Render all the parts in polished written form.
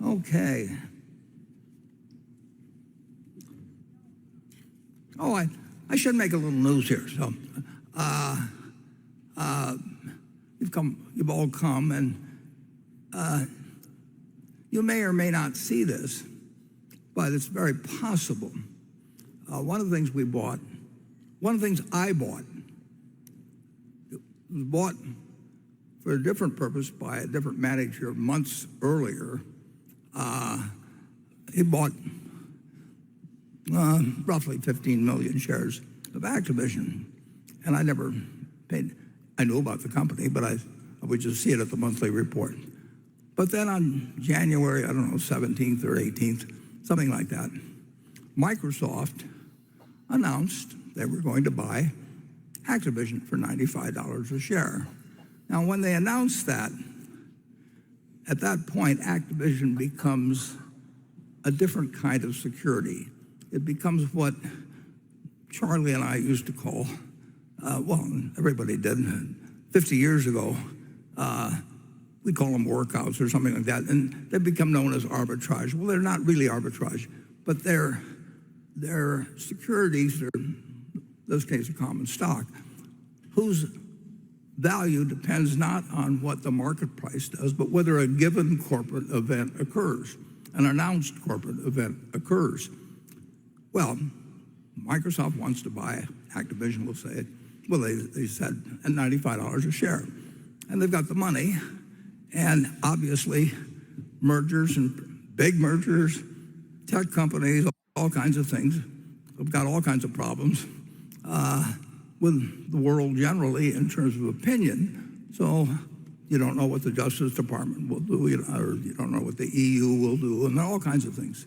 Okay. Oh, I should make a little news here. So, you've all come, and you may or may not see this, but it's very possible. One of the things I bought, it was bought for a different purpose by a different manager months earlier. He bought roughly 15 million shares of Activision, and I never paid. I knew about the company, but I would just see it at the monthly report. But then on January, I don't know, 17th or 18th, something like that, Microsoft announced they were going to buy Activision for $95 a share. Now, when they announced that, at that point, Activision becomes a different kind of security. It becomes what Charlie and I used to call, everybody did, 50 years ago, we call them workouts or something like that, and they become known as arbitrage. Well, they're not really arbitrage, but they're securities, they're, in this case, a common stock, whose value depends not on what the market price does, but whether a given corporate event occurs, an announced corporate event occurs. Well, Microsoft wants to buy Activision, we'll say it. Well, they said at $95 a share. And they've got the money, and obviously mergers and big mergers, tech companies, all kinds of things, have got all kinds of problems with the world generally in terms of opinion. So you don't know what the Justice Department will do, or you don't know what the EU will do, and all kinds of things.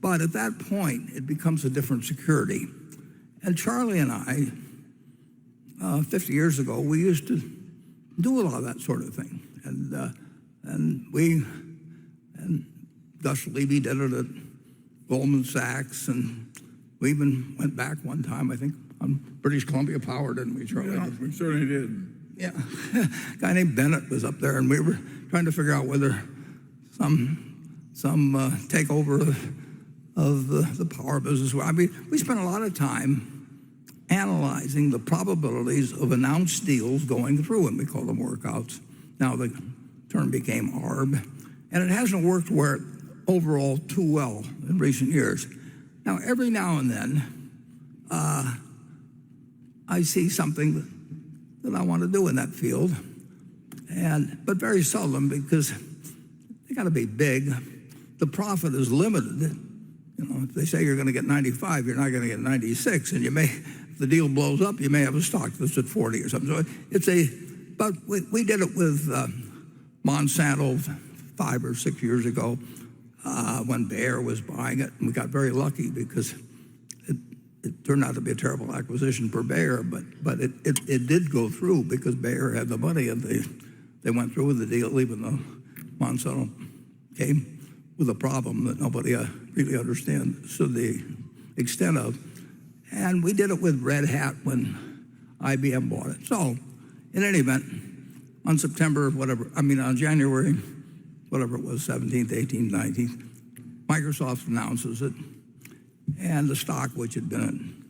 But at that point, it becomes a different security. And Charlie and I, 50 years ago, we used to do a lot of that sort of thing. And Gus Levy did it at Goldman Sachs, and we even went back one time, I think, on British Columbia Power, didn't we, Charlie? Yeah, we certainly did. Yeah. A guy named Bennett was up there, and we were trying to figure out whether some takeover of the power business. I mean, we spent a lot of time analyzing the probabilities of announced deals going through, and we call them workouts. Now the term became ARB, and it hasn't worked overall too well in recent years. Now, every now and then, I see something that I want to do in that field, but very seldom, because they got to be big. The profit is limited. You know, if they say you're going to get 95, you're not going to get 96, and if the deal blows up, you may have a stock that's at 40 or something. So but we did it with Monsanto 5 or 6 years ago when Bayer was buying it, and we got very lucky because it turned out to be a terrible acquisition for Bayer, but it did go through because Bayer had the money, and they went through with the deal, even though Monsanto came with a problem that nobody really understood the extent of. And we did it with Red Hat when IBM bought it. So, in any event, on January, whatever it was, 17th, 18th, 19th, Microsoft announces it, and the stock, which had been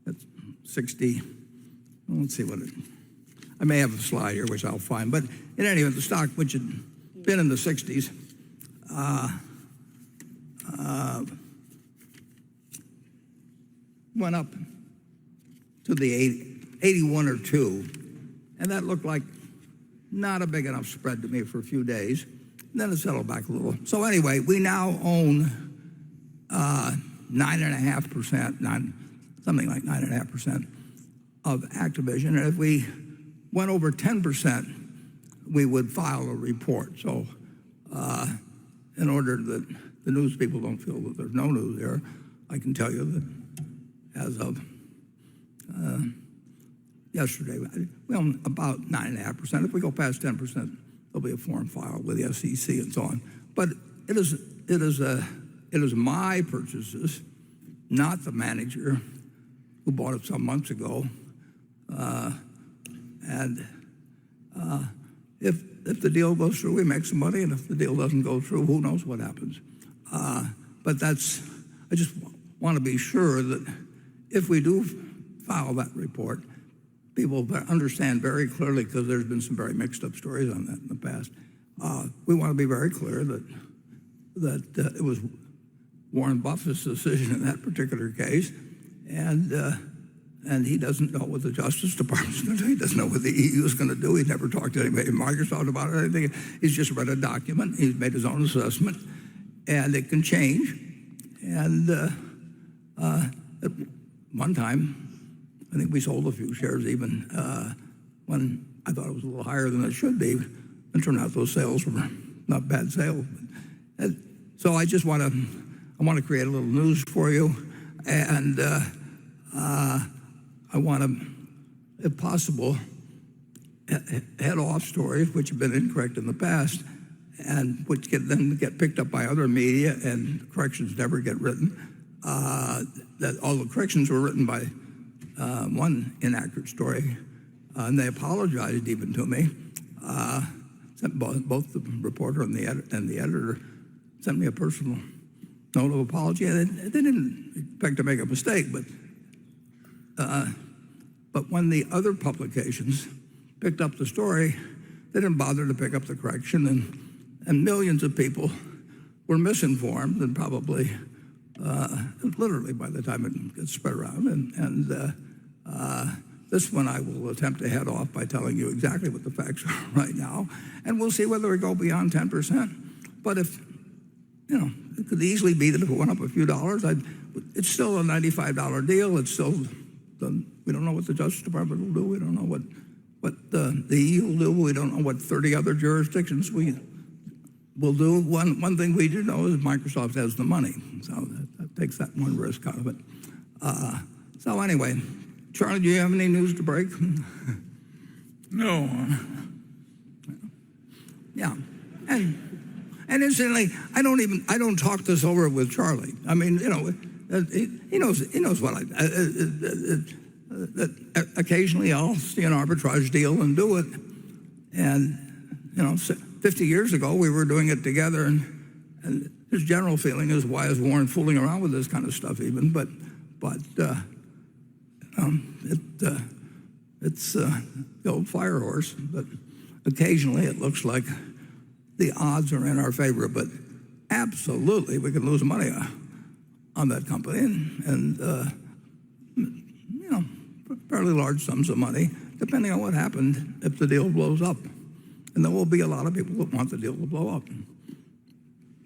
at 60, let's see I may have a slide here, which I'll find, but in any event, the stock, which had been in the 60s, went up to the 81 or 2, and that looked like not a big enough spread to me for a few days. And then it settled back a little. So anyway, we now own 9.5%, something like 9.5% of Activision. And if we went over 10%, we would file a report. So in order that the news people don't feel that there's no news there, I can tell you that as of yesterday, we own about 9.5%. If we go past 10%, there'll be a form filed with the SEC and so on. But it is my purchases, not the manager who bought it some months ago. And if if the deal goes through, we make some money, and if the deal doesn't go through, who knows what happens. But I just want to be sure that if we do file that report, people understand very clearly, because there's been some very mixed up stories on that in the past. We want to be very clear that it was Warren Buffett's decision in that particular case, and he doesn't know what the Justice Department's going to do. He doesn't know what the EU is going to do. He's never talked to anybody in Microsoft about it or anything. He's just read a document. He's made his own assessment, and it can change. And at one time, I think we sold a few shares even when I thought it was a little higher than it should be. And turned out those sales were not bad sales. So I just want to create a little news for you, and I want to, if possible, head off stories which have been incorrect in the past, and which then get picked up by other media, and corrections never get written. That all the corrections were written by one inaccurate story, and they apologized even to me. Both the reporter and the editor sent me a personal note of apology. And they didn't expect to make a mistake, but when the other publications picked up the story, they didn't bother to pick up the correction, and millions of people were misinformed, and probably literally by the time it gets spread around. And this one I will attempt to head off by telling you exactly what the facts are right now, and we'll see whether we go beyond 10%. But if, it could easily be that if it went up a few dollars, it's still a $95 deal. It's still, we don't know what the Justice Department will do. We don't know what the EU will do. We don't know what 30 other jurisdictions will do. One thing we do know is Microsoft has the money, so that takes that one risk out of it. So anyway, Charlie, do you have any news to break? No. Yeah, and incidentally, I don't talk this over with Charlie. I mean, he knows what occasionally I'll see an arbitrage deal and do it, and 50 years ago we were doing it together, and his general feeling is, why is Warren fooling around with this kind of stuff even? But it's the old fire horse. But occasionally it looks like the odds are in our favor. But absolutely, we can lose money on that company, and fairly large sums of money, depending on what happened if the deal blows up. And there will be a lot of people that want the deal to blow up.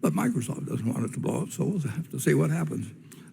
But Microsoft doesn't want it to blow up, so we'll have to see what happens.